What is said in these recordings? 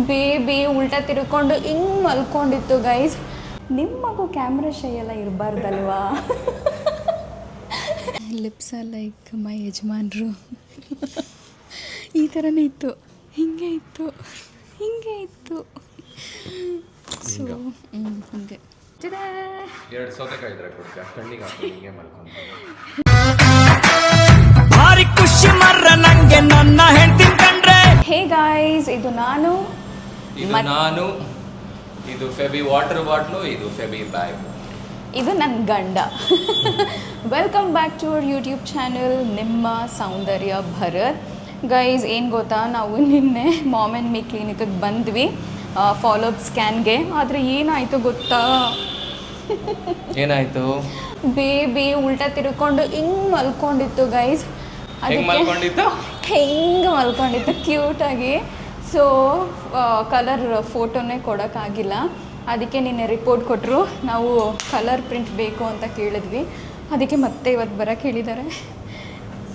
Baby ಉಲ್ಟಾ ತಿರ್ಕೊಂಡು ಹಿಂಗೆ ಮಲ್ಕೊಂಡಿತ್ತು guys. ನಿಮ್ಮ ಮಗು ಕ್ಯಾಮ್ರಾ ಶೈ ಎಲ್ಲ ಇರಬಾರ್ದಲ್ವಾ? ಲಿಪ್ಸ ಲೈಕ್ ಮೈ ಯಜಮಾನ್ರು ಈ ಥರನೇ ಇತ್ತು, ಹಿಂಗೆ ಇತ್ತು, ಹಿಂಗೆ ಇತ್ತು. ಸೊ ಹಿಂಗೆ ಎರಡು ಸೌತೆಕಾಯಿ ಇದ್ರೆ ಕೊಡ್ತೀಯ ಕಣ್ಣಿಗೆ ಹಾಕಿ ಹಿಂಗೆ ಮಲ್ಕೊಂಡು ಭಾರಿ ಖುಷಿ ಮರ್ರ ನಂಗೆ ನನ್ನ ಹೆಂಡತಿ ಕಂಡ್ರೆ. ಹೇ ಗಾಯ್ಸ್, ಇದು ನಾನು, ಇದು ಫೆಬಿ ವಾಟರ್ ಬಾಟ್ಲು, ಇದು ಫೆಬಿ ಬ್ಯಾಗ್, ಇದು ನನ್ನ ಗಂಡ. Welcome back to our YouTube channel ನಿಮ್ಮ ಸೌಂದರ್ಯ ಭರತ್. ಗೈಸ್ ಏನು ಗೊತ್ತಾ, ನಾವು ನಿನ್ನೆ ಮಾಮ್ ಆ್ಯಂಡ್ ಮೀ ಕ್ಲಿನಿಕ್ಗೆ ಬಂದ್ವಿ ಫಾಲೋಅಪ್ ಸ್ಕ್ಯಾನ್ಗೆ. ಆದರೆ ಏನಾಯಿತು ಗೊತ್ತಾ? ಏನಾಯಿತು? ಬೇಬಿ ಉಲ್ಟಾ ತಿರ್ಕೊಂಡು ಹಿಂಗೆ ಮಲ್ಕೊಂಡಿತ್ತು ಗೈಸ್. ಹೆಂಗೆ ಮಲ್ಕೊಂಡಿತ್ತು ಕ್ಯೂಟಾಗಿ. So colour ಫೋಟೋನೇ ಕೊಡೋಕ್ಕಾಗಿಲ್ಲ. ಅದಕ್ಕೆ ನಿನ್ನೆ ರಿಪೋರ್ಟ್ ಕೊಟ್ಟರು, ನಾವು ಕಲರ್ ಪ್ರಿಂಟ್ ಬೇಕು ಅಂತ ಕೇಳಿದ್ವಿ. ಅದಕ್ಕೆ ಮತ್ತೆ ಇವತ್ತು ಬರೋಕ್ಕೆ ಹೇಳಿದ್ದಾರೆ.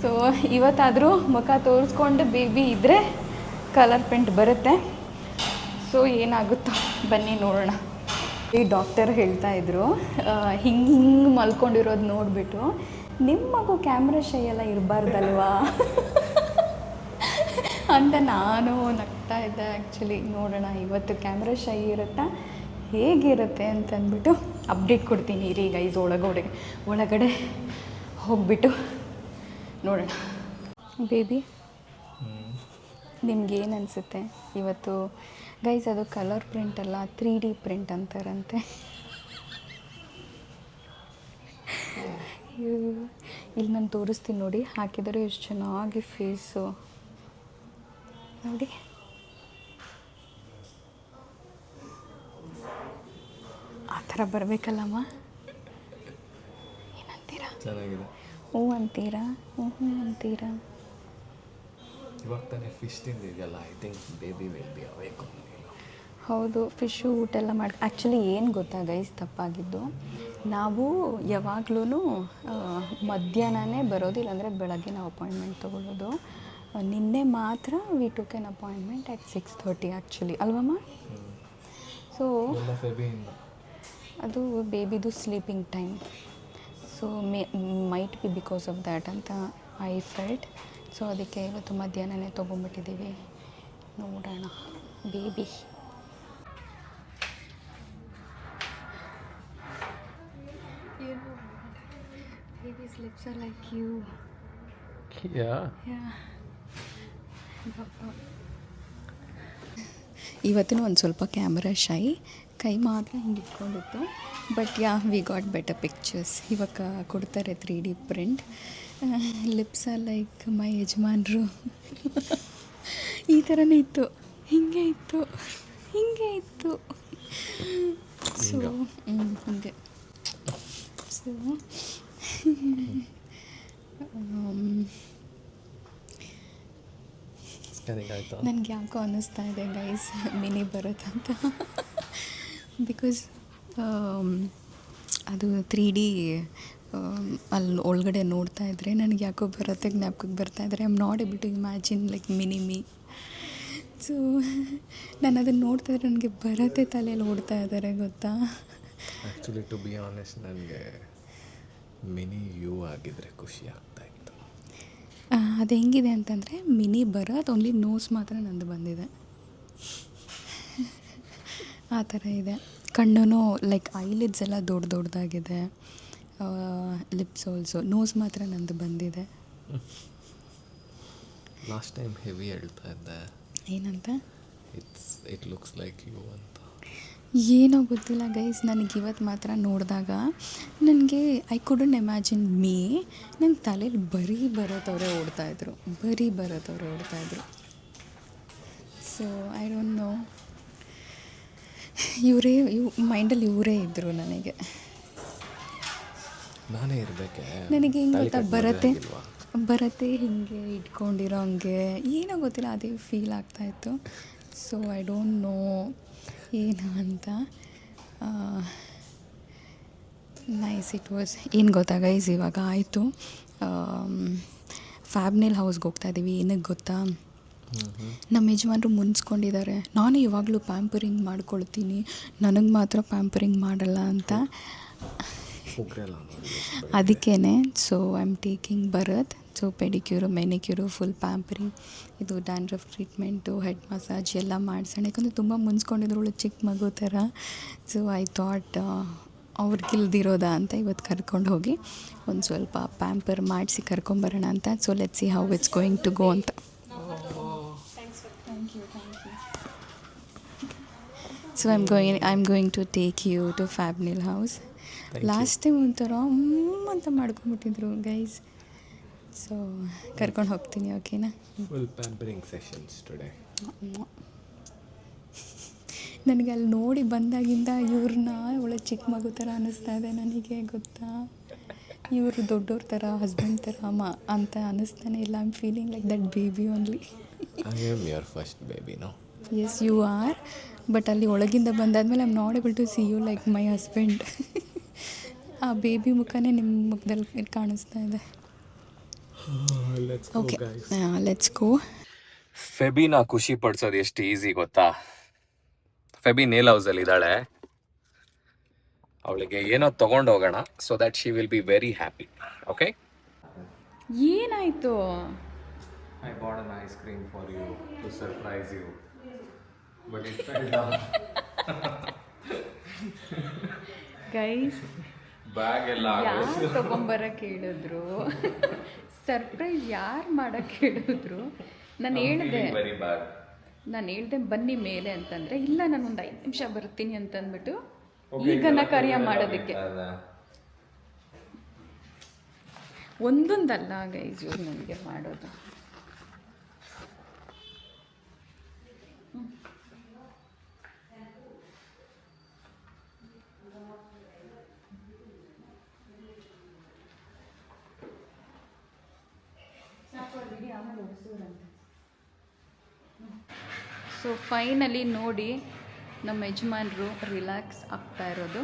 ಸೊ ಇವತ್ತಾದರೂ ಮುಖ ತೋರಿಸ್ಕೊಂಡು ಬೇಬಿ ಇದ್ದರೆ ಕಲರ್ ಪ್ರಿಂಟ್ ಬರುತ್ತೆ. ಸೊ ಏನಾಗುತ್ತೋ ಬನ್ನಿ ನೋಡೋಣ. ಈ ಡಾಕ್ಟರ್ ಹೇಳ್ತಾಯಿದ್ರು, ಹಿಂಗೆ ಮಲ್ಕೊಂಡಿರೋದು ನೋಡಿಬಿಟ್ಟು ನಿಮ್ಮ ಮಗು ಕ್ಯಾಮ್ರಾ ಶೈ ಎಲ್ಲ ಇರಬಾರ್ದಲ್ವಾ ಅಂತ ನಾನು ನಗ್ತಾ ಇದ್ದೆ. ಆ್ಯಕ್ಚುಲಿ ನೋಡೋಣ ಇವತ್ತು ಕ್ಯಾಮ್ರಾ ಶೈ ಇರುತ್ತಾ ಹೇಗಿರುತ್ತೆ ಅಂತಂದ್ಬಿಟ್ಟು ಅಪ್ಡೇಟ್ ಕೊಡ್ತೀನಿ ರೀ ಗೈಸ್. ಒಳಗಡೆ ಹೋಗ್ಬಿಟ್ಟು ನೋಡೋಣ. ಬೇಬಿ ನಿಮ್ಗೇನು ಅನಿಸುತ್ತೆ ಇವತ್ತು? ಗೈಸ್ ಅದು ಕಲರ್ ಪ್ರಿಂಟ್ ಅಲ್ಲ, 3D ಪ್ರಿಂಟ್ ಅಂತಾರಂತೆ. ಇಲ್ಲಿ ನಾನು ತೋರಿಸ್ತೀನಿ ನೋಡಿ, ಹಾಕಿದರೆ ಎಷ್ಟು ಚೆನ್ನಾಗಿ ಫೇಸು ನೋಡಿ. ಆ ಥರ ಬರಬೇಕಲ್ಲಮ್ಮ. ಏನಂತೀರಾ? ಚೆನ್ನಾಗಿದೆ. ಹ್ಞೂ ಅಂತೀರಾ? ಹ್ಞೂ ಅಂತೀರಾ? ಇವಾಗ ತಾನೇ ಫಿಶ್ ತಿಂದಿದೆಯಲ್ಲ, I think baby will be awake. ಹೌದು, ಫಿಶು ಊಟ ಎಲ್ಲ ಮಾಡಿ. ಆ್ಯಕ್ಚುಲಿ ಏನು ಗೊತ್ತಾ ಗೈಸ್ ತಪ್ಪಾಗಿದ್ದು, ನಾವು ಯಾವಾಗ್ಲೂ ಮಧ್ಯಾಹ್ನನೇ ಬರೋದಿಲ್ಲ, ಅಂದರೆ ಬೆಳಗ್ಗೆ ನಾವು ಅಪಾಯಿಂಟ್ಮೆಂಟ್ ತೊಗೊಳ್ಳೋದು. ನಿನ್ನೆ ಮಾತ್ರ we took an appointment at 6:30 actually, ಅಲ್ವಮ್ಮ? ಸೊ ಅದು ಬೇಬಿದು sleeping time. So might be because of that ಅಂತ ಐ ಫೆಲ್ಟ್. ಸೊ ಅದಕ್ಕೆ ಇವತ್ತು ಮಧ್ಯಾಹ್ನನೇ ತೊಗೊಂಬಿಟ್ಟಿದ್ದೀವಿ. ನೋಡೋಣ baby. Baby's lips are like you. Yeah. ಇವತ್ತಿನ ಒಂದು ಸ್ವಲ್ಪ ಕ್ಯಾಮ್ರಾ ಶೈ, ಕೈ ಮಾತ್ರ ಹಿಂಗೆ ಇಟ್ಕೊಂಡಿತ್ತು. But we got better pictures. ಇವಾಗ ಕೊಡ್ತಾರೆ 3D ಪ್ರಿಂಟ್. ಲಿಪ್ಸ ಲೈಕ್ ಮೈ ಯಜಮಾನ್ರು ಈ ಥರನೇ ಇತ್ತು, ಹಿಂಗೆ ಇತ್ತು, ಹಿಂಗೆ ಇತ್ತು. ಸೊ ಹಿಂಗೆ. ಸೊ ನನಗೆ ಯಾಕೋ ಅನ್ನಿಸ್ತಾ ಇದೆ ಗೈಸ್ ಮಿನಿ ಬರುತ್ತಂತ. ಬಿಕಾಸ್ ಅದು 3D ಅಲ್ಲಿ ಒಳಗಡೆ ನೋಡ್ತಾ ಇದ್ದರೆ ನನಗೆ ಯಾಕೋ ಬರುತ್ತೆ, ಜ್ಞಾಪಕಕ್ಕೆ ಬರ್ತಾಯಿದ್ರೆ. I am not able to imagine like mini me. So ನಾನು ಅದನ್ನು ನೋಡ್ತಾ ಇದ್ರೆ ನನಗೆ ಬರುತ್ತೆ ತಲೆಯಲ್ಲಿ ಓಡ್ತಾ ಇದ್ದಾರೆ ಗೊತ್ತಾ. ಆ್ಯಕ್ಚುಲಿ ಟು ಬಿ ಆನೆಸ್ಟ್ ನನಗೆ ಮಿನಿ ಯು ಆಗಿದ್ರೆ ಖುಷಿ ಆಗ್ತಾಯಿತ್ತು. ಅದು ಹೆಂಗಿದೆ ಅಂತಂದರೆ ಮಿನಿ ಬರೋದು ಓನ್ಲಿ ನೋಸ್ ಮಾತ್ರ ನಂದು ಬಂದಿದೆ, ಆ ಥರ ಇದೆ. ಕಣ್ಣು ಲೈಕ್ ಐಲಿಡ್ಸ್ ಎಲ್ಲ ದೊಡ್ಡದಾಗಿದೆ, ಲಿಪ್ಸ್ ಆಲ್ಸೋ. ನೋಸ್ ಮಾತ್ರ ನಂದು ಬಂದಿದೆ. ಲಾಸ್ಟ್ ಟೈಮ್ ಹೆವಿ ಹೇಳ್ತಾ ಇದ್ದೆ, ಏನಂತ? ಇಟ್ ಲುಕ್ಸ್ ಲೈಕ್ ಯು ಅಂತ. ಏನೋ ಗೊತ್ತಿಲ್ಲ ಗೈಸ್, ನನಗೆ ಇವತ್ತು ಮಾತ್ರ ನೋಡಿದಾಗ ನನಗೆ ಐ ಕುಡಂಟ್ ಇಮ್ಯಾಜಿನ್ ಮೀ. ನನ್ನ ತಲೆಯಲ್ಲಿ ಬರೋತವ್ರೆ ಓಡ್ತಾಯಿದ್ರು. ಸೊ ಐ ಡೋಂಟ್ ನೋ, ಮೈಂಡಲ್ಲಿ ಇವರೇ ಇದ್ದರು ನನಗೆ. ನಾನೇ ಇರಬೇಕೆ? ನನಗೆ ಹಿಂಗೆ ಗೊತ್ತಾ, ಬರತ್ತೆ ಹಿಂಗೆ ಇಟ್ಕೊಂಡಿರೋ ಹಂಗೆ ಏನೋ ಗೊತ್ತಿಲ್ಲ, ಅದೇ ಫೀಲ್ ಆಗ್ತಾಯಿತ್ತು. ಸೊ ಐ ಡೋಂಟ್ ನೋ ಏನು ಅಂತ. Nice it was. ಏನು ಗೊತ್ತಾ ಗೈಸ್, ಇವಾಗ ಆಯಿತು, ಫ್ಯಾಬ್ನೇಲ್ ಹೌಸ್ಗೆ ಹೋಗ್ತಾಯಿದ್ದೀವಿ. ಏನಕ್ಕೆ ಗೊತ್ತಾ, ನಮ್ಮ ಯಜಮಾನರು ಮುನ್ಸ್ಕೊಂಡಿದ್ದಾರೆ, ನಾನು ಇವಾಗಲೂ ಪ್ಯಾಂಪರಿಂಗ್ ಮಾಡ್ಕೊಳ್ತೀನಿ, ನನಗೆ ಮಾತ್ರ ಪ್ಯಾಂಪರಿಂಗ್ ಮಾಡಲ್ಲ ಅಂತ. ಅದಕ್ಕೇ so I am taking Bharat. So pedicure, manicure, full pampering, ಇದು ಡ್ಯಾಂಡ್ರಫ್ ಟ್ರೀಟ್ಮೆಂಟು, ಹೆಡ್ ಮಸಾಜ್ ಎಲ್ಲ ಮಾಡಿಸೋಣ. ಯಾಕಂದರೆ ತುಂಬ ಮುನ್ಸ್ಕೊಂಡಿದ್ರು ಚಿಕ್ಕ ಮಗು ಥರ. ಸೊ ಐ ಥಾಟ್ ಅವ್ರಿಗಿಲ್ದಿರೋದಾ ಅಂತ ಇವತ್ತು ಕರ್ಕೊಂಡು ಹೋಗಿ ಒಂದು ಸ್ವಲ್ಪ ಪ್ಯಾಂಪರ್ ಮಾಡಿಸಿ ಕರ್ಕೊಂಬರೋಣ ಅಂತ. So let's see how it's going to go ಅಂತ. So I am going to take you to fab nail house. Last time ಒಂಥರ ಅಂತ ಮಾಡ್ಕೊಂಬಿಟ್ಟಿದ್ರು ಗೈಸ್. ಸೊ ಕರ್ಕೊಂಡು ಹೋಗ್ತೀನಿ, ಓಕೆನಾ? Full pampering sessions today. ನನಗೆ ಅಲ್ಲಿ ನೋಡಿ ಬಂದಾಗಿಂದ ಇವ್ರನ್ನ ಒಳ್ಳೆ ಚಿಕ್ಕ ಮಗು ಥರ ಅನ್ನಿಸ್ತಾ ಇದೆ ನನಗೆ, ಗೊತ್ತಾ? ಇವರು ದೊಡ್ಡವ್ರ ಥರ, ಹಸ್ಬೆಂಡ್ ಥರ ಅಂತ ಅನ್ನಿಸ್ತಾನೆ ಇಲ್ಲ. I am feeling like that baby only. I am your first baby, no? Yes you are, but ಅಲ್ಲಿ ಒಳಗಿಂದ ಬಂದಾದ್ಮೇಲೆ I am not able to see you like my husband. ಆ ಬೇಬಿ ಮುಖನೇ ನಿಮ್ಮ ಮುಖದಲ್ಲಿ ಕಾಣಿಸ್ತಾ ಇದೆ. Okay, let's go. ಫೆಬಿನ ಖುಷಿ ಪಡಿಸೋದು ಎಷ್ಟು ಈಸಿ ಗೊತ್ತಾ? ಫೆಬಿ ನೇಲ್ ಹೌಸಲ್ಲಿ ಇದ್ದಾಳೆ, ಅವಳಿಗೆ ಏನೋ ತಗೊಂಡು ಹೋಗೋಣ, so that she will be very happy. Okay, ಏನಾಯಿತು? I bought an ice cream for you to surprise you, but it fell down. Guys, bag ಎಲ್ಲ ಯಾರು ತೊಗೊಂಬರಕ್ಕೆ ಹೇಳಿದ್ರು? ಸರ್ಪ್ರೈಸ್ ಯಾರು ಮಾಡಕ್ಕೆ ಹೇಳಿದ್ರು? ನಾನು ಹೇಳಿದೆ ಬನ್ನಿ ಮೇಲೆ ಅಂತಂದರೆ, ಇಲ್ಲ ನಾನು ಒಂದು 5 ನಿಮಿಷ ಬರ್ತೀನಿ ಅಂತಂದ್ಬಿಟ್ಟು ಈಗನ್ನ ಕಾರ್ಯ ಮಾಡೋದಕ್ಕೆ. ಒಂದೊಂದಲ್ಲ ಗೈಸ್ ಇವ್ರು ನನಗೆ ಮಾಡೋದು. ಸೊ ಫೈನಲಿ ನೋಡಿ, ನಮ್ಮ ಯಜಮಾನರು ರಿಲ್ಯಾಕ್ಸ್ ಆಗ್ತಾ ಇರೋದು.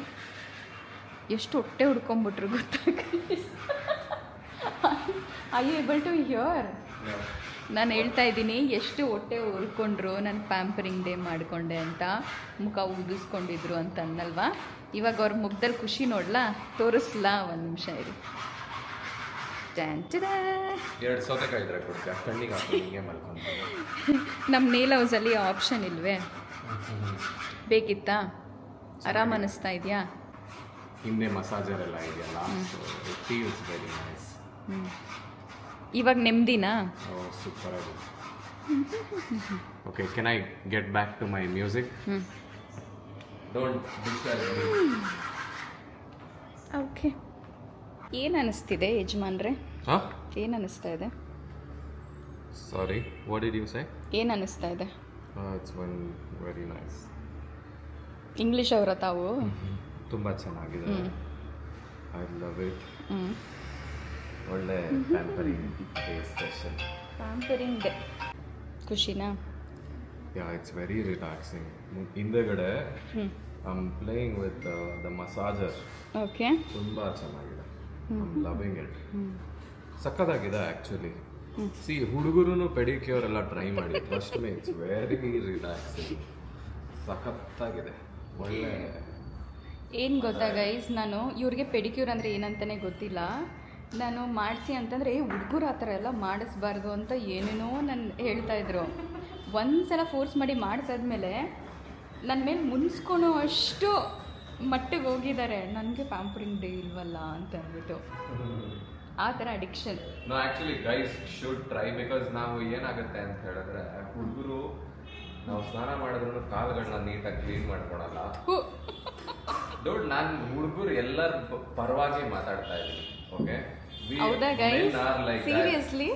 ಎಷ್ಟು ಹೊಟ್ಟೆ ಹುಡ್ಕೊಂಬಿಟ್ರು ಗೊತ್ತಾ? I able to hear? ನಾನು ಹೇಳ್ತಾ ಇದ್ದೀನಿ ಎಷ್ಟು ಹೊಟ್ಟೆ ಹುರ್ಕೊಂಡ್ರು, ನಾನು ಪ್ಯಾಂಪರಿಂಗ್ ಡೇ ಮಾಡಿಕೊಂಡೆ ಅಂತ, ಮುಖ ಊದಿಸ್ಕೊಂಡಿದ್ರು ಅಂತ ಅನ್ನಲ್ವಾ? ಇವಾಗ ಅವ್ರ ಮುಖದಲ್ಲಿ ಖುಷಿ ನೋಡ್ಲಾ? ತೋರಿಸ್ಲಾ? ಒಂದು ನಿಮಿಷ ಇರಿ. ನಮ್ಮ ನೇಲ್ ಹೌಸಲ್ಲಿ ಆಪ್ಷನ್ ಇಲ್ವೇ? ಬೇಕಿತ್ತಾ? ಆರಾಮ್ ಅನ್ನಿಸ್ತಾ ಇದೆಯಾ? ಹಿಂದೆ ಮಸಾಜರ್ ಎಲ್ಲ ಇದೆಯಲ್ಲ, ಇಟ್ ಫೀಲ್ಸ್ ವೆರಿ ನೈಸ್. ಇವಾಗ ನೆಮ್ಮದಿನಾ? ಸೂಪರ್ ಆಗಿದೆ. Okay, can I get back to my music? Don't disturb me. Okay, ಏನು ಅನ್ನಿಸ್ತಿದೆ ಯಜಮಾನ್ರೆ? ಹಾಂ, ಏನು ಅನ್ನಿಸ್ತಾ ಇದೆ? Sorry, what did you say? ಏನು ಅನ್ನಿಸ್ತಾ ಇದೆ? It's one very nice. English ಅವರ ತಾವು? ತುಂಬ ಚೆನ್ನಾಗಿದೆ. I love it. ಒಳ್ಳೆ pampering day session. Pampering day ಖುಷಿನಾ? Yeah, it's very relaxing. ಹಿಂದೆಗಡೆ I am playing with the massager. Okay, ತುಂಬ ಚೆನ್ನಾಗಿದೆ. I am loving it. ಸಕ್ಕತ್ತಾಗಿದೆ ಆ್ಯಕ್ಚುಲಿ. ಸಿ, ಹುಡುಗರು ಪೆಡಿಕ್ಯೂರ್ ಎಲ್ಲ ಟ್ರೈ ಮಾಡಿ, trust me, it's very relaxing. ಸಖತ್ತಾಗಿದೆ, ಒಳ್ಳೆ. ಏನು ಗೊತ್ತಾ ಗೈಸ್, ನಾನು ಇವ್ರಿಗೆ ಪೆಡಿಕ್ಯೂರ್ ಅಂದರೆ ಏನಂತಲೇ ಗೊತ್ತಿಲ್ಲ. ನಾನು ಮಾಡಿಸಿ ಅಂತಂದರೆ ಹುಡುಗರು ಆ ಥರ ಎಲ್ಲ ಮಾಡಿಸ್ಬಾರ್ದು ಅಂತ ಏನೇನೋ ನಾನು ಹೇಳ್ತಾಯಿದ್ರು. ಒಂದು ಸಲ ಫೋರ್ಸ್ ಮಾಡಿ ಮಾಡಿಸಾದ್ಮೇಲೆ ನನ್ನ ಮೇಲೆ ಮುನ್ಸ್ಕೊಳೋ ಅಷ್ಟು ಮಟ್ಟಿಗೆ ಹೋಗಿದ್ದಾರೆ. ನನಗೆ ಪ್ಯಾಂಪರಿಂಗ್ ಡೇ ಇಲ್ವಲ್ಲ ಅಂತ ಅಂದ್ಬಿಟ್ಟು ಆ ಥರ addiction. No, actually guys should try, because ನಾವು ಏನಾಗುತ್ತೆ ಅಂತ ಹೇಳಿದ್ರೆ, ಹುಡುಗರು ನಾವು ಸ್ನಾನ ಮಾಡಿದ್ರು ಕಾಲುಗಳನ್ನ ನೀಟಾಗಿ ಕ್ಲೀನ್ ಮಾಡ್ಕೊಳಲ್ಲ. ಡೋಂಟ್, ನಾನು ಹುಡುಗರು ಎಲ್ಲರ ಪರವಾಗಿ ಮಾತಾಡ್ತಾ ಇದ್ದೀನಿ. ಓಕೆ, ಹೌದಾ ಗೈಸ್? ಸೀರಿಯಸ್ಲಿ?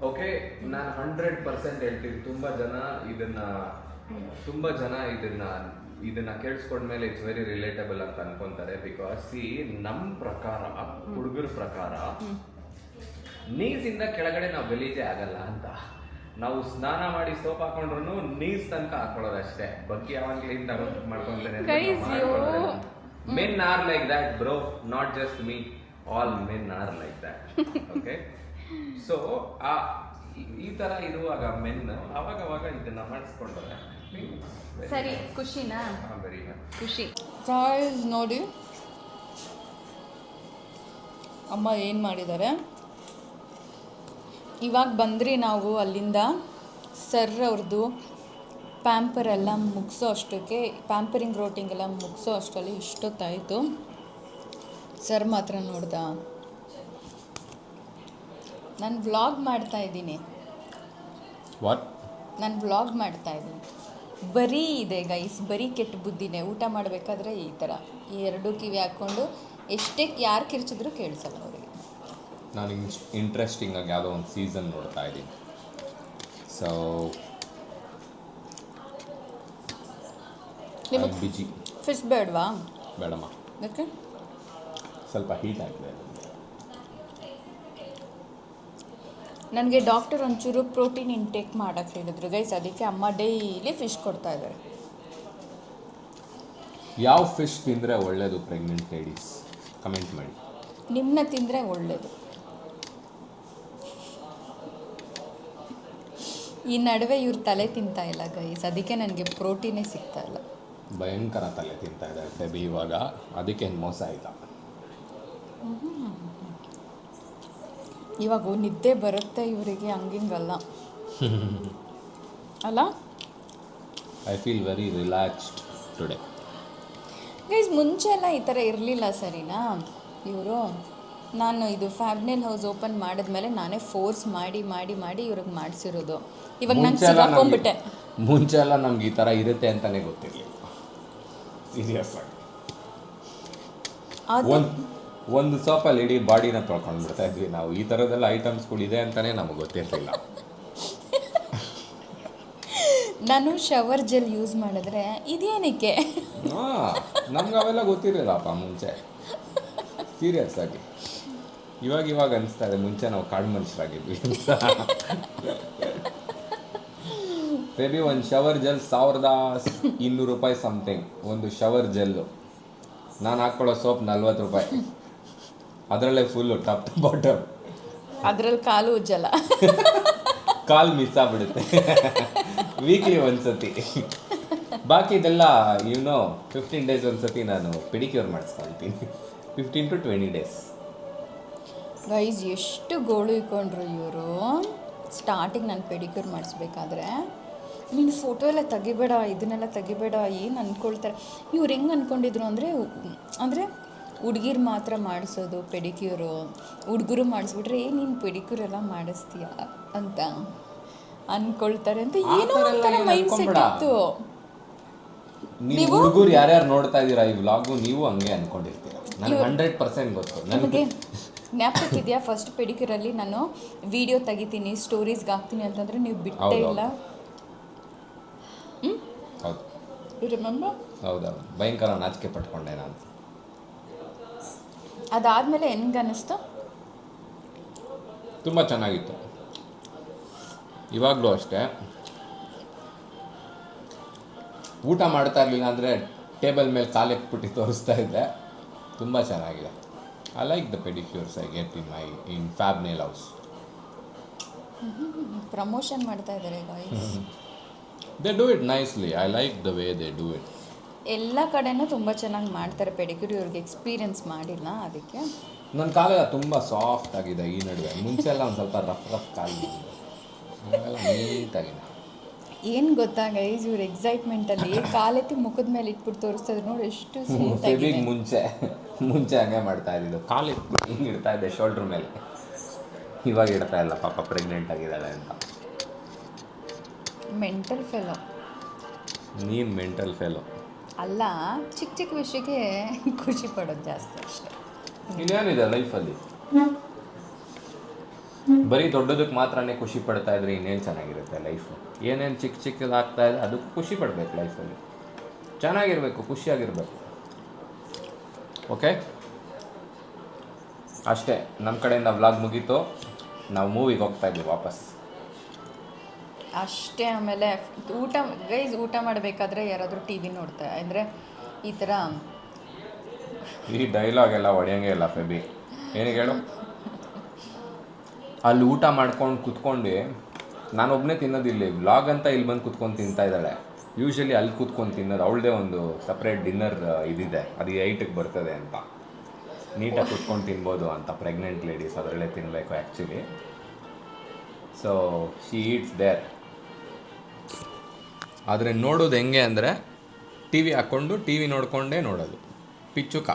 ಓಕೆ, ನಾನು 100% ಹೇಳ್ತೀನಿ. ತುಂಬ ಜನ ಇದನ್ನ ಕೇಳಿಸ್ಕೊಂಡ್ಮೇಲೆ ಇಟ್ಸ್ ವೆರಿ ರಿಲೇಟಬಲ್ ಅಂತ ಅನ್ಕೊಂತಾರೆ. ಬಿಕಾಸ್ ಸಿ, ನಮ್ಮ ಪ್ರಕಾರ, ಹುಡುಗರ ಪ್ರಕಾರ, ನೀಸಿಂದ ಕೆಳಗಡೆ ನಾವು ಗಲೀಜೆ ಆಗಲ್ಲ ಅಂತ. ನಾವು ಸ್ನಾನ ಮಾಡಿ ಸೋಪ್ ಹಾಕೊಂಡ್ರು ನೀಸ್ ತನಕ ಹಾಕೊಳ್ಳೋದಷ್ಟೇ, ಬಗ್ಗೆ ಯಾವಾಗ ಕ್ಲೀನ್ ಮಾಡ್ಕೊಂತಾರೆ. Men are like that bro, not just me, all men are like that. Okay, so ಈ ಥರ ಇರುವಾಗ ಮೆನ್ ಅವಾಗ ಇದನ್ನ ಮಾಡಿಸ್ಕೊಂಡ್ರೆ ಸರಿ ಖುಷಿನಾ? ವೆರಿ ಖುಷಿ. ಗಾಯ್ಸ್ ನೋಡಿ ಅಮ್ಮ ಏನು ಮಾಡಿದ್ದಾರೆ. ಇವಾಗ ಬಂದ್ರಿ ನಾವು ಅಲ್ಲಿಂದ. ಸರ್ ಅವ್ರದ್ದು ಪ್ಯಾಂಪರ್ ಎಲ್ಲ ಮುಗಿಸೋ ಅಷ್ಟಕ್ಕೆ, ಪ್ಯಾಂಪರಿಂಗ್ ರೋಟಿಂಗ್ ಎಲ್ಲ ಮುಗಿಸೋ ಅಷ್ಟರಲ್ಲಿ ಇಷ್ಟೊತ್ತಾಯಿತು. ಸರ್ ಮಾತ್ರ ನೋಡ್ದ, ನಾನು ವ್ಲಾಗ್ ಮಾಡ್ತಾಯಿದ್ದೀನಿ. ನಾನು ವ್ಲಾಗ್ ಮಾಡ್ತಾಯಿದ್ದೀನಿ. ಬರೀ ಇದೆ ಗೈಸ್, ಬರೀ ಕೆಟ್ಟ ಬುದ್ಧಿನೇ. ಊಟ ಮಾಡಬೇಕಾದ್ರೆ ಈ ಥರ ಈ ಎರಡೂ ಕಿವಿ ಹಾಕ್ಕೊಂಡು ಎಷ್ಟೇ ಯಾರು ಕಿರ್ಚಿದ್ರು ಕೇಳಿಸಲ್ಲ ಅವರಿಗೆ. ನಾನು ಇಂಟ್ರೆಸ್ಟಿಂಗ್ ಆಗಿ ಯಾವುದೋ ಒಂದು ಸೀಸನ್ ನೋಡ್ತಾ ಇದ್ದೀನಿ. ಸೊ ನಿಮಗೆ ಬಿಜಿ ಫಿಶ್ ಬೇಡವಾ? ಬೇಡಮ್ಮ, ಯಾಕೆ? ಸ್ವಲ್ಪ ಹೀಟ್ ಆಗಿದೆ. ನನಗೆ ಡಾಕ್ಟರ್ ಒಂಚೂರು ಪ್ರೋಟೀನ್ ಇಂಟೇಕ್ ಮಾಡೋಕ್ಕೆ ಹೇಳಿದ್ರು ಗೈಸ್, ಅದಕ್ಕೆ ಅಮ್ಮ ಡೈಲಿ ಫಿಶ್ ಕೊಡ್ತಾ ಇದ್ದಾರೆ. ಯಾವ ಫಿಶ್ ತಿಂದರೆ ಒಳ್ಳೆಯದು ಪ್ರೆಗ್ನೆಂಟ್ ಲೇಡೀಸ್? ಕಮೆಂಟ್ ಮಾಡಿ. ನಿಮ್ಮನ್ನ ತಿಂದರೆ ಒಳ್ಳೆಯದು. ಈ ನಡುವೆ ಇವ್ರು ತಲೆ ತಿಂತಾ ಇಲ್ಲ ಗೈಸ್, ಅದಕ್ಕೆ ನನಗೆ ಪ್ರೋಟೀನೇ ಸಿಗ್ತಾ ಇಲ್ಲ. ಭಯಂಕರ ತಲೆ ತಿಂತಾ ಇದೆ ಬೇಬಿ ಇವಾಗ, ಅದಕ್ಕೇನು ಮೋಸ ಆಯಿತಾ? ಇವಾಗ ನಿದ್ದೆ ಬರುತ್ತೆ ಇವರಿಗೆ, ಹಂಗಿಂಗಲ್ಲ ಅಲ್ಲ. I feel very relaxed today. Guys ಮುಂಚೆ ಎಲ್ಲ ಈ ಥರ ಇರಲಿಲ್ಲ ಸರಿನಾ? ಇವರು ನಾನು ಇದು ಫ್ಯಾಬ್ನೆಲ್ ಹೌಸ್ ಓಪನ್ ಮಾಡಿದ್ಮೇಲೆ ನಾನೇ ಫೋರ್ಸ್ ಮಾಡಿ ಮಾಡಿ ಮಾಡಿ ಇವ್ರಿಗೆ ಮಾಡಿಸಿರೋದು. ಇವಾಗ ನಾನು ಸಿಗಾಕೊಂಡ್ಬಿಟ್ಟೆ. ಮುಂಚೆ ಎಲ್ಲ ನಮ್ಗೆ ಈ ಥರ ಇರುತ್ತೆ ಅಂತಲೇ ಗೊತ್ತಿರಲಿಲ್ಲ. ಸೀರಿಯಸ್ ಆಗಿ ಒಂದು ಸೋಪಲ್ಲಿ ಇಡೀ ಬಾಡಿನ ತೊಳ್ಕೊಂಡು ಬಿಡ್ತಾ ಇದ್ವಿ ನಾವು. ಈ ಥರದ್ದೆಲ್ಲ ಐಟಮ್ಸ್ಗಳು ಇದೆ ಅಂತಲೇ ನಮಗೆ ಗೊತ್ತಿರಲಿಲ್ಲ. ನಾನು ಶವರ್ ಜೆಲ್ ಯೂಸ್ ಮಾಡಿದ್ರೆ ಇದೇನಕ್ಕೆ? ನಮ್ಗೆ ಅವೆಲ್ಲ ಗೊತ್ತಿರಲಿಲ್ಲಪ್ಪ ಮುಂಚೆ, ಸೀರಿಯಸ್ ಆಗಿ. ಇವಾಗ ಅನಿಸ್ತಾ ಇದೆ ಮುಂಚೆ ನಾವು ಕಾಡು ಮನುಷ್ಯರಾಗಿದ್ವಿ ಅಂತ. ಮೇಬಿ ಒಂದು ಶವರ್ ಜೆಲ್ 1200 ರೂಪಾಯಿ ಸಮಥಿಂಗ್ ಒಂದು ಶವರ್ ಜೆಲ್ಲು. ನಾನು ಹಾಕ್ಕೊಳ್ಳೋ ಸೋಪ್ 40 ರೂಪಾಯಿ. ಅದರಲ್ಲೇ ಫುಲ್ಲು ಟಾಪ್ ಟು ಬಾಟಮ್. ಅದ್ರಲ್ಲಿ ಕಾಲು ಉಜ್ಜಲ್ಲ, ಕಾಲು ಮಿಸ್ ಆಗ್ಬಿಡುತ್ತೆ ವೀಕ್ಲಿ ಒಂದ್ಸತಿ. ಬಾಕಿ ಇದೆಲ್ಲ 15 ಡೇಸ್ ಒಂದ್ಸತಿ ನಾನು ಪೆಡಿಕ್ಯೂರ್ ಮಾಡಿಸ್ಕೊಳ್ತೀನಿ. 15 to 20 days. ಗೈಸ್ ಎಷ್ಟು ಗೋಳು ಇಟ್ಕೊಂಡ್ರು ಇವರು. ಸ್ಟಾರ್ಟಿಂಗ್ ನಾನು ಪೆಡಿಕ್ಯೂರ್ ಮಾಡಿಸ್ಬೇಕಾದ್ರೆ, ನೀನು ಫೋಟೋ ಎಲ್ಲ ತೆಗಿಬೇಡ, ಇದನ್ನೆಲ್ಲ ತೆಗಿಬೇಡ, ಏನು ಅಂದ್ಕೊಳ್ತಾರೆ ಇವ್ರು. ಹೆಂಗೆ ಅಂದ್ಕೊಂಡಿದ್ರು ಅಂದರೆ ಹುಡುಗಿರು ಮಾತ್ರ ಮಾಡಿಸೋದು ಪೆಡಿಕ್ಯೂರು, ಹುಡುಗರು ಮಾಡಿಸ್ಬಿಟ್ರೆ ನೀನು ಪೆಡಿಕ್ಯೂರ್ ಎಲ್ಲ ಮಾಡಿಸ್ತೀಯ ಅಂತ ಅಂದ್ಕೊಳ್ತಾರೆ ಅಂತ ಏನೋ ಒಂಥರ ಮೈಂಡ್ ಸೆಟ್ ಇತ್ತು. ನೀವು ಹುಡುಗರು ಯಾರ್ಯಾರು ನೋಡ್ತಾ ಇದ್ದೀರಾ ಈ ವ್ಲಾಗು, ನೀವು ಹಂಗೆ ಅಂದ್ಕೊಂಡಿರ್ತೀರ. ನನಗೆ 100% ಗೊತ್ತು. ನನಗೆ ಜ್ಞಾಪಕಕ್ಕಿದೆಯಾ ಫಸ್ಟ್ ಪೆಡಿಕ್ಯೂರಲ್ಲಿ ನಾನು ವಿಡಿಯೋ ತೆಗಿತೀನಿ, ಸ್ಟೋರೀಸ್ಗೆ ಹಾಕ್ತೀನಿ ಅಂತಂದರೆ ನೀವು ಬಿಟ್ಟೇ ಇಲ್ಲ. ಹೌದು, ರಿಮೆಂಬರ್? ಹೌದೌದು, ಭಯಂಕರ ನಾಚಿಕೆ ಪಟ್ಕೊಂಡೆ ನಾನು. ಅದಾದಮೇಲೆ ಹೆಂಗೆ ಅನ್ನಿಸ್ತು? ತುಂಬ ಚೆನ್ನಾಗಿತ್ತು. ಇವಾಗಲೂ ಅಷ್ಟೇ, ಊಟ ಮಾಡ್ತಾ ಇರಲಿಲ್ಲ ಅಂದರೆ ಟೇಬಲ್ ಮೇಲೆ ಕಾಲೆಕ್ಬಿಟ್ಟು ತೋರಿಸ್ತಾ ಇದ್ದೆ. ತುಂಬ ಚೆನ್ನಾಗಿದೆ. I like the pedicures I get in fab nail house. Promotion ಮಾಡ್ತಾ ಇದ್ದಾರೆ guys. They do it nicely. I like the way they do it. ಎಲ್ಲ ಕಡೆನೂ ತುಂಬ ಚೆನ್ನಾಗಿ ಮಾಡ್ತಾರೆ ಪೆಡಿಕ್ಯೂರ್. ಇವ್ರಿಗೆ ಎಕ್ಸ್ಪೀರಿಯನ್ಸ್ ಮಾಡಿಲ್ಲ, ಅದಕ್ಕೆ. ನನ್ನ ಕಾಲೆಲ್ಲ ತುಂಬ ಸಾಫ್ಟ್ ಆಗಿದೆ ಈ ನಡುವೆ. ಮುಂಚೆ ಎಲ್ಲ ಒಂದು ಸ್ವಲ್ಪ ರಫ್ ಕಾಲು, ಆಮೇಲೆ ನೀಟಾಗಿದೆ. ಏನು ಗೊತ್ತಾ ಗೈಸ್, ಇವ್ರ ಎಕ್ಸೈಟ್ಮೆಂಟಲ್ಲಿ ಕಾಲೆತ್ತಿ ಮುಖದ ಮೇಲೆ ಇಟ್ಬಿಟ್ಟು ತೋರಿಸ್ತಾ ಇದ್ರು ನೋಡಿ, ಎಷ್ಟು ಸ್ಮೂತ್ ಆಗಿದೆ. ಮುಂಚೆ ಹಂಗೆ ಮಾಡ್ತಾ ಇದ್ದಿದ್ದು, ಕಾಲು ಇಟ್ಬಿಟ್ಟು ಹಿಂಗೆ ಇಡ್ತಾ ಇದ್ದೆ ಶೋಲ್ಡ್ರ್ ಮೇಲೆ. ಇವಾಗ ಇಡ್ತಾ ಇಲ್ಲ, ಪಾಪ ಪ್ರೆಗ್ನೆಂಟ್ ಆಗಿದ್ದಾಳೆ ಅಂತ. Mental fellow. ನೀನು ಮೆಂಟಲ್ ಫೆಲೋ ಅಲ್ಲ, ಚಿಕ್ಕ ಚಿಕ್ಕ ವಿಷಯಕ್ಕೆ ಖುಷಿ ಪಡೋದು ಜಾಸ್ತಿ ಅಷ್ಟೇ. ಇನ್ನೇನಿದೆ ಲೈಫಲ್ಲಿ? ಬರೀ ದೊಡ್ಡದಕ್ಕೆ ಮಾತ್ರನೇ ಖುಷಿ ಪಡ್ತಾ ಇದ್ರೆ ಇನ್ನೇನು ಚೆನ್ನಾಗಿರುತ್ತೆ ಲೈಫು? ಏನೇನು ಚಿಕ್ಕದಾಗ್ತಾ ಇದೆ ಅದಕ್ಕೂ ಖುಷಿ ಪಡಬೇಕು ಲೈಫಲ್ಲಿ. ಚೆನ್ನಾಗಿರಬೇಕು, ಖುಷಿಯಾಗಿರಬೇಕು. ಓಕೆ, ಅಷ್ಟೇ. ನಮ್ಮ ಕಡೆಯಿಂದ ವ್ಲಾಗ್ ಮುಗೀತು. ನಾವು ಮೂವಿಗೆ ಹೋಗ್ತಾ ಇದ್ವಿ ವಾಪಸ್ ಅಷ್ಟೇ. ಆಮೇಲೆ ಊಟ ಮಾಡಬೇಕಾದ್ರೆ ಯಾರಾದರೂ ಟಿ ವಿ ನೋಡ್ತಾರೆ ಅಂದರೆ ಈ ಥರ ಈ ಡೈಲಾಗ್ ಎಲ್ಲ ಹೊಡೆಯಂಗೆ ಇಲ್ಲ ಫೆಬಿ. ಏನಿಗೆ ಹೇಳು? ಅಲ್ಲಿ ಊಟ ಮಾಡ್ಕೊಂಡು ಕುತ್ಕೊಂಡು ನಾನೊಬ್ಬನೇ ತಿನ್ನೋದು ಇಲ್ಲಿ ವ್ಲಾಗ್ ಅಂತ ಇಲ್ಲಿ ಬಂದು ಕುತ್ಕೊಂಡು ತಿಂತಾ ಇದ್ದಾಳೆ. ಯೂಶಲಿ ಅಲ್ಲಿ ಕೂತ್ಕೊಂಡು ತಿನ್ನೋದು, ಅವಳದೇ ಒಂದು ಸಪ್ರೇಟ್ ಡಿನ್ನರ್ ಇದಿದೆ, ಅದು 8ಕ್ಕೆ ಬರ್ತದೆ ಅಂತ. ನೀಟಾಗಿ ಕುತ್ಕೊಂಡು ತಿನ್ಬೋದು ಅಂತ ಪ್ರೆಗ್ನೆಂಟ್ ಲೇಡೀಸ್ ಅದರಲ್ಲೇ ತಿನ್ನಬೇಕು actually. So she eats there. ಆದರೆ ನೋಡೋದು ಹೆಂಗೆ ಅಂದರೆ ಟಿ ವಿ ಹಾಕ್ಕೊಂಡು ಟಿ ವಿ ನೋಡಿಕೊಂಡೇ ನೋಡೋದು, ಪಿಚ್ಚುಕ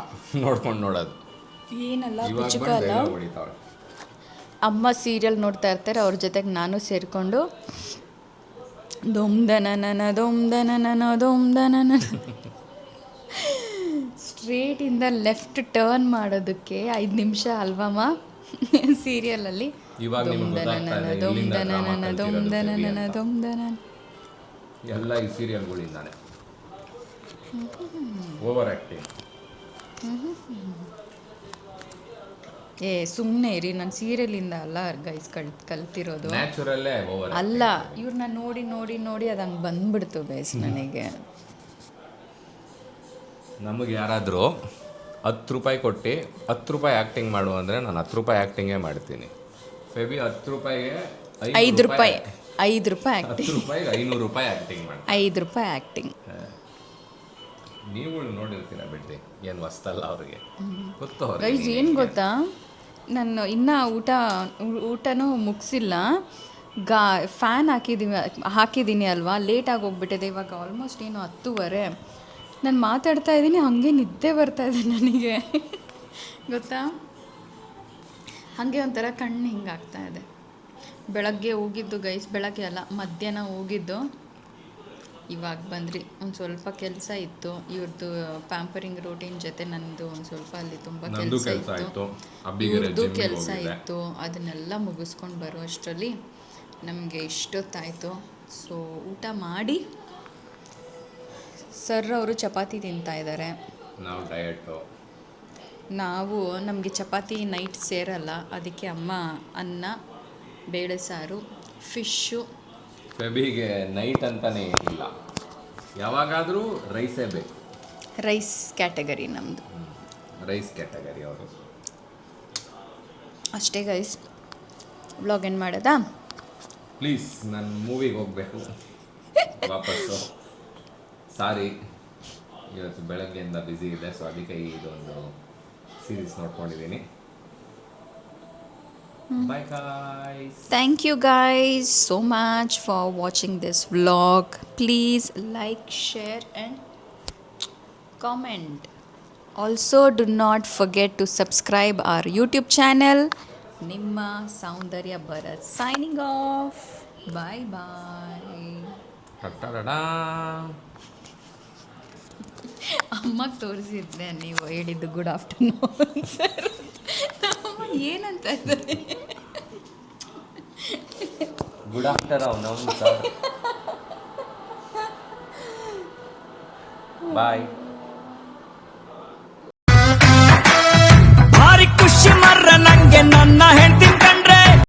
ನೋಡ್ಕೊಂಡು ನೋಡೋದು. ಏನಲ್ಲ ಇವಾಗ ಪಿಚ್ಚುಕ ಬಂದು ಅಲ್ಲ, ಡೈಲಾಗ್ ಹೊಡಿತಾವಳೆ. ಅಮ್ಮ ಸೀರಿಯಲ್ ನೋಡ್ತಾ ಇರ್ತಾರೆ, ಅವ್ರ ಜೊತೆಗೆ ನಾನು ಸೇರಿಕೊಂಡು ದೊಮ್ದನನ ದೊಮ್ದನನ ದೊಮ್ದನನ ಸ್ಟ್ರೇಟಿಂದ ಲೆಫ್ಟ್ ಟರ್ನ್ ಮಾಡೋದಕ್ಕೆ 5 ನಿಮಿಷ ಅಲ್ವಮ್ಮ ಸೀರಿಯಲಲ್ಲಿ. ಇವಾಗ ನಿಮ್ಗೆ ಗೊತ್ತಾಗ್ತಾ ಇದೆ ಇಲ್ಲಿಂದ ಡ್ರಾಮಾ ಕಲ್ತಿರೋದು ಅಂತ. ದೊಮ್ದನನ ಎಲ್ಲ ಈ ಸೀರಿಯಲ್ಗಳಿಂದಾನೆ. Over acting. ಸುಮ್ಮನೆ ಇರಿ, ನಾನು ಸೀರಿಯಲಿಂದ ಅಲ್ಲ ಗೈಸ್ ಕಲ್ತಿರೋದು. ನ್ಯಾಚುರಲ್ಲೇ ಓವರ್ ಅಲ್ಲ, ಇವ್ರನ್ನ ನೋಡಿ ನೋಡಿ ನೋಡಿ ಅದು ಹಂಗೆ ಬಂದ್ಬಿಡ್ತು ಗೈಸ್ ನನಗೆ. ನಮಗೆ ಯಾರಾದರೂ 10 ರೂಪಾಯಿ ಕೊಟ್ಟು 10 ರೂಪಾಯಿ ಆ್ಯಕ್ಟಿಂಗ್ ಮಾಡು ಅಂದರೆ ನಾನು 10 ರೂಪಾಯಿ ಆ್ಯಕ್ಟಿಂಗೇ ಮಾಡ್ತೀನಿ. ಫೆಬಿ 10 ರೂಪಾಯಿಗೆ 5 ರೂಪಾಯಿ 5 ರೂಪಾಯಿ ಆ್ಯಕ್ಟಿಂಗ್, 10 ರೂಪಾಯಿಗೆ 500 ರೂಪಾಯಿ ಆ್ಯಕ್ಟಿಂಗ್ ಮಾಡಿ. 5 ರೂಪಾಯಿ ಆ್ಯಕ್ಟಿಂಗ್. ನೀವು ನೋಡಿರ್ತೀರ ಬಿಡ್ರಿ, ಏನು ಹೊಸ್ತಲ್ಲ ಅವ್ರಿಗೆ ಗೊತ್ತು. ಗೈಸ್ ಏನು ಗೊತ್ತಾ, ನಾನು ಇನ್ನೂ ಊಟನೂ ಮುಗಿಸಿಲ್ಲ. ಫ್ಯಾನ್ ಹಾಕಿದ್ದೀನಿ ಅಲ್ವಾ, ಲೇಟಾಗಿ ಹೋಗ್ಬಿಟ್ಟಿದೆ. ಇವಾಗ ಆಲ್ಮೋಸ್ಟ್ ಏನು 10:30. ನಾನು ಮಾತಾಡ್ತಾ ಇದ್ದೀನಿ, ಹಾಗೆ ನಿದ್ದೆ ಬರ್ತಾ ಇದೆ ನನಗೆ ಗೊತ್ತಾ. ಹಾಗೆ ಒಂಥರ ಕಣ್ಣು ಹಿಂಗೆ ಆಗ್ತಾ ಇದೆ. ಬೆಳಗ್ಗೆ ಹೋಗಿದ್ದು ಗೈಸ್, ಬೆಳಗ್ಗೆ ಅಲ್ಲ ಮಧ್ಯಾಹ್ನ ಹೋಗಿದ್ದು. ಇವಾಗ ಬಂದ್ರಿ, ಒಂದು ಸ್ವಲ್ಪ ಕೆಲಸ ಇತ್ತು. ಇವ್ರದ್ದು ಪ್ಯಾಂಪರಿಂಗ್ ರೂಟೀನ್ ಜೊತೆ ನನ್ನದು ಒಂದು ಸ್ವಲ್ಪ ಅಲ್ಲಿ ತುಂಬ ಕೆಲಸ ಇತ್ತು, ಇವ್ರದ್ದು ಕೆಲಸ ಇತ್ತು. ಅದನ್ನೆಲ್ಲ ಮುಗಿಸ್ಕೊಂಡು ಬರೋ ಅಷ್ಟರಲ್ಲಿ ನಮಗೆ ಇಷ್ಟೊತ್ತಾಯಿತು. ಸೊ ಊಟ ಮಾಡಿ ಸರ್ ಅವರು ಚಪಾತಿ ತಿಂತಾ ಇದ್ದಾರೆ. ನಾವು ಡಯಟು, ನಮಗೆ ಚಪಾತಿ ನೈಟ್ ಸೇರಲ್ಲ, ಅದಕ್ಕೆ ಅಮ್ಮ ಅನ್ನ, ಬೇಳೆ ಸಾರು, ಫಿಶ್ಶು. ಫೆಬಿಗೆ ನೈಟ್ ಅಂತಾನೆ ಇಲ್ಲ, ಯಾವಾಗಾದರೂ ರೈಸೇ ಬೇಕು. ರೈಸ್ ಕ್ಯಾಟಗರಿ ನಮ್ಮದು, ರೈಸ್ ಕ್ಯಾಟಗರಿ ಅವರು. ಅಷ್ಟೇ ಗೈಸ್, ವ್ಲಾಗ್ ಏನು ಮಾಡೋದಾ? ಪ್ಲೀಸ್ ನಾನು ಮೂವಿಗೆ ಹೋಗಬೇಕು ವಾಪಸ್ಸು. ಸಾರಿ, ಇವತ್ತು ಬೆಳಗ್ಗೆಯಿಂದ ಬ್ಯುಸಿ ಇದೆ, ಸೊ ಅದಕ್ಕೆ ಇದೊಂದು series ನೋಡ್ಕೊಂಡಿದ್ದೀನಿ. Bye guys. Thank you guys so much for watching this vlog. Please like, share and comment. Also do not forget to subscribe our YouTube channel. Nimma Soundarya Bharat signing off. Bye bye. Ta-da-da-da. ಅಮ್ಮಗೆ ತೋರಿಸಿದ್ದೆ ನೀವು ಹೇಳಿದ್ದು good afternoon sir. ಏನಂತ ಇದ್ದಾರೆ? Good afternoon sir. ಬಾಯ್.